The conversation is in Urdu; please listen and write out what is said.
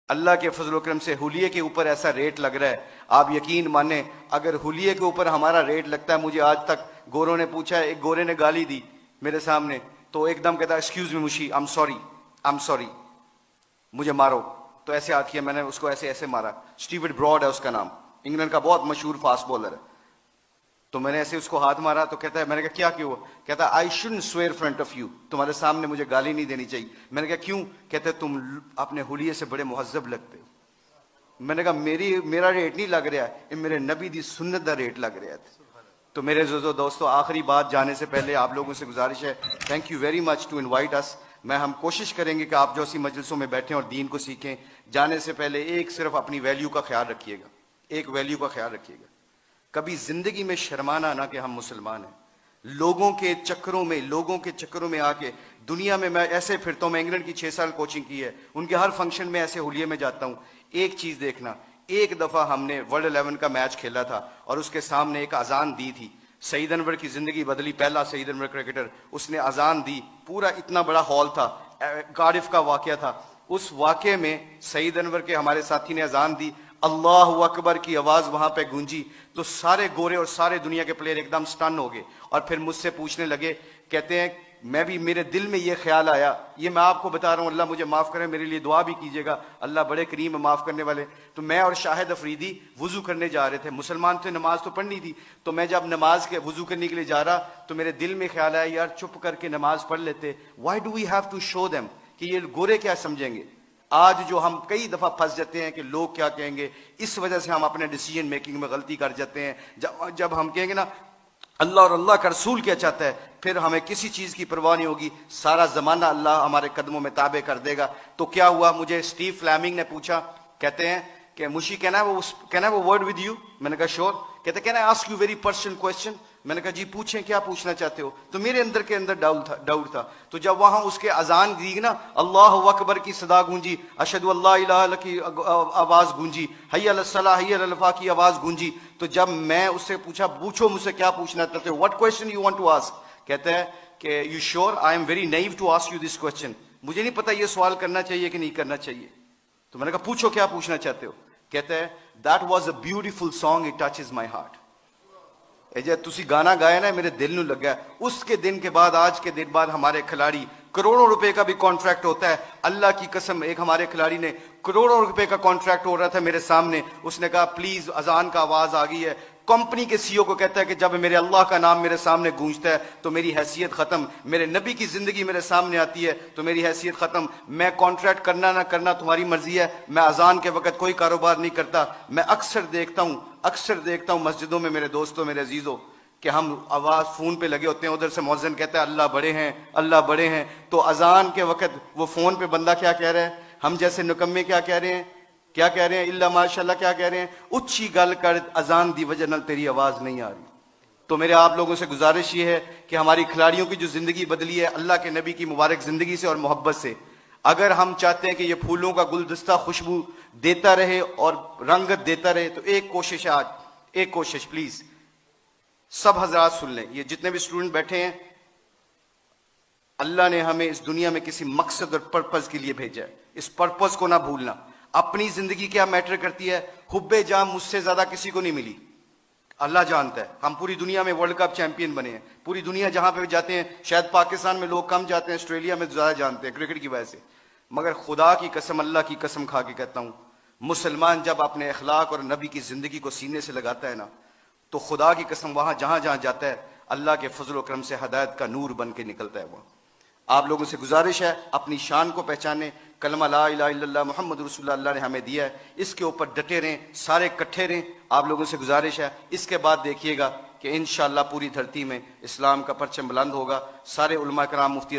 اللہ کے فضل و کرم سے حلیے کے اوپر ایسا ریٹ لگ رہا ہے، آپ یقین مانیں اگر حلیے کے اوپر ہمارا ریٹ لگتا ہے، مجھے آج تک گوروں نے پوچھا ہے، ایک گورے نے گالی دی میرے سامنے تو ایک دم کہتا ایکسکیوز می مشی آئی ایم سوری مجھے مارو، تو ایسے ہاتھ کیا، میں نے اس کو ایسے ایسے مارا، اسٹیورڈ براڈ ہے اس کا نام، انگلینڈ کا بہت مشہور فاسٹ بولر ہے، تو میں نے ایسے اس کو ہاتھ مارا تو کہتا ہے، میں نے کہا کیا کیوں؟ کہتا ہے I shouldn't severe front of you, تمہارے سامنے مجھے گالی نہیں دینی چاہیے۔ میں نے کہا کیوں؟ کہتا ہے تم اپنے حلیے سے بڑے مہذب لگتے ہو۔ میں نے کہا میرا ریٹ نہیں لگ رہا ہے، میرے نبی دی سنت دا ریٹ لگ رہا ہے۔ تو میرے عزیزو دوستو، آخری بات جانے سے پہلے آپ لوگوں سے گزارش ہے، thank you very much to invite us. ہم کوشش کریں گے کہ آپ جو اسی مجلسوں میں بیٹھیں اور دین کو سیکھیں، جانے سے پہلے ایک صرف اپنی ویلیو کا خیال رکھیے گا، ایک ویلیو کا خیال رکھیے گا، کبھی زندگی میں شرمانا نہ کہ ہم مسلمان ہیں۔ لوگوں کے چکروں میں آ کے دنیا میں ایسے پھرتا ہوں، میں انگلینڈ کی 6 سال کوچنگ کی ہے، ان کے ہر فنکشن میں ایسے حلیے میں جاتا ہوں۔ ایک چیز دیکھنا، ایک دفعہ ہم نے ورلڈ 11 کا میچ کھیلا تھا اور اس کے سامنے ایک اذان دی تھی، سعید انور کی زندگی بدلی، پہلا سعید انور کرکٹر، اس نے اذان دی، پورا اتنا بڑا ہال تھا، کارڈف کا واقعہ تھا، اس واقعے میں سعید انور کے ہمارے ساتھی نے اذان دی، اللہ اکبر کی آواز وہاں پہ گونجی، تو سارے گورے اور سارے دنیا کے پلیئر ایک دم سٹن ہو گئے، اور پھر مجھ سے پوچھنے لگے، کہتے ہیں میرے دل میں یہ خیال آیا، یہ میں آپ کو بتا رہا ہوں، اللہ مجھے معاف کرے، میرے لیے دعا بھی کیجیے گا، اللہ بڑے کریم ہے معاف کرنے والے۔ تو میں اور شاہد افریدی وضو کرنے جا رہے تھے، مسلمان تھے، نماز تو پڑھنی تھی، تو میں جب نماز کے وضو کرنے کے لیے جا رہا تو میرے دل میں خیال آیا، یار چپ کر کے نماز پڑھ لیتے، why do we have to show them, کہ یہ گورے کیا سمجھیں گے۔ آج جو ہم کئی دفعہ پھنس جاتے ہیں کہ لوگ کیا کہیں گے، اس وجہ سے ہم اپنے ڈیسیجن میکنگ میں غلطی کر جاتے ہیں۔ جب ہم کہیں گے نا اللہ اور اللہ کا رسول کیا چاہتا ہے، پھر ہمیں کسی چیز کی پرواہ نہیں ہوگی، سارا زمانہ اللہ ہمارے قدموں میں تابع کر دے گا۔ تو کیا ہوا، مجھے اسٹیو فلیمنگ نے پوچھا، کہتے ہیں کہ مشی can I word with you? میں نے کہا شور۔ کہتے can I ask you very personal question? میں نے کہا جی پوچھیں، کیا پوچھنا چاہتے ہو؟ تو میرے اندر کے اندر ڈاؤٹ تھا، تو جب وہاں اس کے اذان دی نا، اللہ اکبر کی صدا گونجی، اشہد اللہ الہ الا اللہ کی آواز گونجی، حی علی الصلاۃ حی علی الفلاح کی آواز گونجی، تو جب میں اس سے پوچھا پوچھو مجھ سے کیا پوچھنا چاہتے ہو، what question you want to ask? کہتا ہے کہ you sure I am very new to ask you this question, مجھے نہیں پتا یہ سوال کرنا چاہیے کہ نہیں کرنا چاہیے۔ تو میں نے کہا پوچھو کیا پوچھنا چاہتے ہو؟ کہتا ہے that was a beautiful song, it touches my heart. جب تسی گانا گایا نا میرے دل نو لگا ہے۔ اس کے دن کے بعد، آج کے دن بعد ہمارے کھلاڑی کروڑوں روپے کا بھی کانٹریکٹ ہوتا ہے، اللہ کی قسم ایک ہمارے کھلاڑی نے کروڑوں روپے کا کانٹریکٹ ہو رہا تھا میرے سامنے، اس نے کہا پلیز اذان کا آواز آ گئی ہے، کمپنی کے سی او کو کہتا ہے کہ جب میرے اللہ کا نام میرے سامنے گونجتا ہے تو میری حیثیت ختم، میرے نبی کی زندگی میرے سامنے آتی ہے تو میری حیثیت ختم، میں کانٹریکٹ کرنا نہ کرنا تمہاری مرضی ہے، میں اذان کے وقت کوئی کاروبار نہیں کرتا۔ میں اکثر دیکھتا ہوں مسجدوں میں میرے دوستوں، میرے عزیزوں، کہ ہم آواز فون پہ لگے ہوتے ہیں، ادھر سے مؤذن کہتا ہے اللہ بڑے ہیں، اللہ بڑے ہیں، تو اذان کے وقت وہ فون پہ بندہ کیا کہہ رہا ہے، ہم جیسے نکمے کیا کہہ رہے ہیں اللہ ماشاء اللہ کیا کہہ رہے ہیں، اچھی گل کر اذان دی وجہ نال تیری آواز نہیں آ رہی۔ تو میرے آپ لوگوں سے گزارش یہ ہے کہ ہماری کھلاڑیوں کی جو زندگی بدلی ہے اللہ کے نبی کی مبارک زندگی سے اور محبت سے، اگر ہم چاہتے ہیں کہ یہ پھولوں کا گلدستہ خوشبو دیتا رہے اور رنگت دیتا رہے، تو ایک کوشش آج، ایک کوشش پلیز سب حضرات سن لیں، یہ جتنے بھی اسٹوڈنٹ بیٹھے ہیں، اللہ نے ہمیں اس دنیا میں کسی مقصد اور پرپز کے لیے بھیجا ہے، اس پرپز کو نہ بھولنا۔ اپنی زندگی کیا میٹر کرتی ہے، حب جام مجھ سے زیادہ کسی کو نہیں ملی، اللہ جانتا ہے، ہم پوری دنیا میں ورلڈ کپ چیمپئن بنے ہیں، پوری دنیا جہاں پہ جاتے ہیں، شاید پاکستان میں لوگ کم جاتے ہیں، آسٹریلیا میں زیادہ جانتے ہیں کرکٹ کی وجہ سے، مگر خدا کی قسم، اللہ کی قسم کھا کے کہتا ہوں، مسلمان جب اپنے اخلاق اور نبی کی زندگی کو سینے سے لگاتا ہے نا، تو خدا کی قسم وہاں جہاں جاتا ہے اللہ کے فضل و کرم سے ہدایت کا نور بن کے نکلتا ہے۔ وہ آپ لوگوں سے گزارش ہے اپنی شان کو پہچانے، کلمہ لا الہ الا اللہ محمد رسول اللہ نے ہمیں دیا ہے، اس کے اوپر ڈٹے رہیں، سارے کٹھے رہیں۔ آپ لوگوں سے گزارش ہے اس کے بعد دیکھیے گا کہ انشاءاللہ پوری دھرتی میں اسلام کا پرچم بلند ہوگا، سارے علماء کرام، مفتی